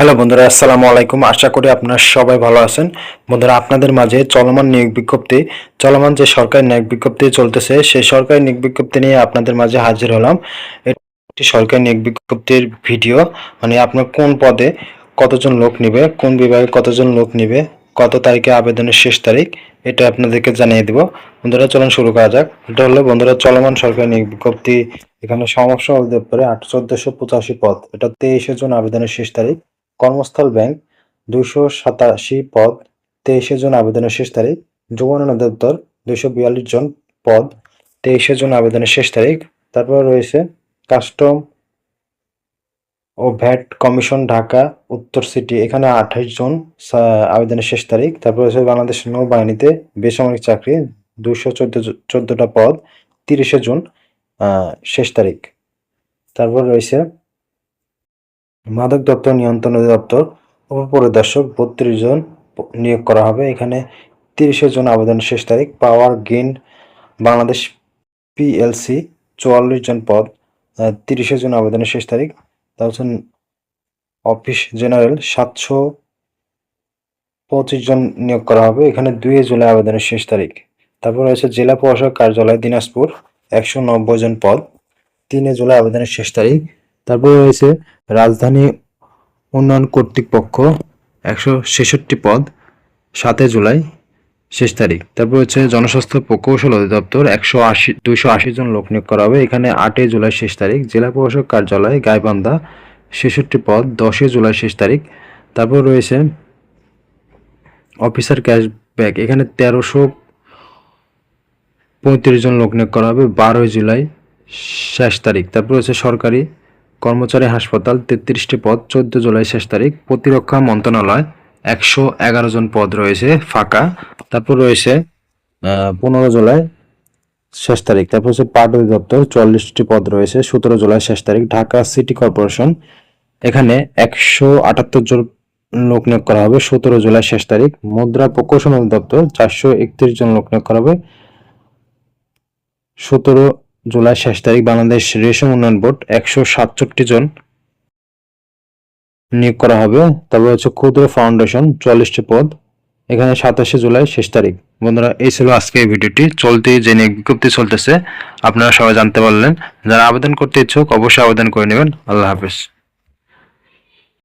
Hello বন্ধুরা, আসসালামু আলাইকুম। আশা করি আপনারা সবাই ভালো আছেন। বন্ধুরা, আপনাদের মাঝে চলমান যে সরকারি নিয়োগ বিজ্ঞপ্তি চলতেছে, সেই সরকারি নিয়োগ বিজ্ঞপ্তি নিয়ে আপনাদের মাঝে হাজির হলাম। একটি সরকারি নিয়োগ বিজ্ঞপ্তির ভিডিও, মানে আপনার কোন পদে কতজন লোক নিবে, কোন বিভাগে কতজন লোক নিবে, কত তারিখে আবেদনের শেষ তারিখ, এটা আপনাদেরকে জানিয়ে দিব। বন্ধুরা, চলুন শুরু করা যাক। এটা হলো বন্ধুরা চলমান সরকারি নিয়োগ বিজ্ঞপ্তি। এখানে সমাপ্ত অধিদপ্তরে 1485 পদ, এটা 23 জন আবেদনের শেষ তারিখ। কর্মস্থল ব্যাংক 287 পদ, 23 জন আবেদনের শেষ তারিখ। যুবউন্নয়ন অধিদপ্তর 242 জন পদ, 23 জন আবেদনের শেষ তারিখ। তারপর রয়েছে কাস্টম ও ভ্যাট কমিশন ঢাকা উত্তর সিটি, এখানে 28 জন আবেদনের শেষ তারিখ। তারপর রয়েছে বাংলাদেশ নৌবাহিনীতে বেসামরিক চাকরি 214টা পদ, 30 জুন শেষ তারিখ। তারপর রয়েছে মাদক দ্রব্য নিয়ন্ত্রণ অধিদপ্তর উপপরিদর্শক 32 জন নিয়োগ করা হবে, এখানে 30 জন আবেদনের শেষ তারিখ। পাওয়ার গ্রিন বাংলাদেশ পিএলসি 44 জন পদ, 30 জন আবেদনের শেষ তারিখ। তারপর অফিস জেনারেল 725 জন নিয়োগ করা হবে, এখানে 2 জুলাই আবেদনের শেষ তারিখ। তারপর রয়েছে জেলা প্রশাসক কার্যালয় দিনাজপুর 190 জন পদ, 3 জুলাই আবেদনের শেষ তারিখ। তারপর রয়েছে রাজধানী উন্নয়ন কর্তৃপক্ষ 166 পদ, 7 জুলাই শেষ তারিখ। তারপর হচ্ছে জনস্বাস্থ্য প্রকৌশল অধিদপ্তর 280 জন লোক নিয়োগ করা হবে, এখানে 8 জুলাই শেষ তারিখ। জেলা প্রশাসক কার্যালয় গাইবান্ধা 66 পদ, 10 জুলাই শেষ তারিখ। তারপর রয়েছে অফিসার ক্যাশব্যাক, এখানে 1335 জন লোক নিয়োগ করা হবে, 12 জুলাই শেষ তারিখ। তারপর হচ্ছে সরকারি কর্মচারী হাসপাতাল 33টি পদ, 14 জুলাই শেষ তারিখ। প্রতিরক্ষা মন্ত্রণালয় 111 জন পদ রয়েছে ফাঁকা, তারপর রয়েছে 15 জুলাই শেষ তারিখ। তারপর হচ্ছে পাট অধিদপ্তর 44টি পদ রয়েছে, 17 জুলাই শেষ তারিখ। ঢাকা সিটি কর্পোরেশন, এখানে 178 জন লোক নিয়োগ করা হবে, 17 জুলাই শেষ তারিখ। মুদ্রা প্রকৌশল অধিদপ্তর 431 জন লোক নিয়োগ করা হবে, 17 জুলাই শেষ তারিখ। বাংলাদেশ রেশম উন্নয়ন বোর্ড 167 জন নিয়োগ করা হবে। তারপর হচ্ছে ক্ষুদ্র ফাউন্ডেশন 44টি পদ, এখানে 27 জুলাই শেষ তারিখ। বন্ধুরা, এই ছিল আজকে এই ভিডিওটি। চলতি যে নিয়োগ বিজ্ঞপ্তি চলতেছে আপনারা সবাই জানতে পারলেন। যারা আবেদন করতে ইচ্ছুক অবশ্যই আবেদন করে নেবেন। আল্লাহ হাফেজ।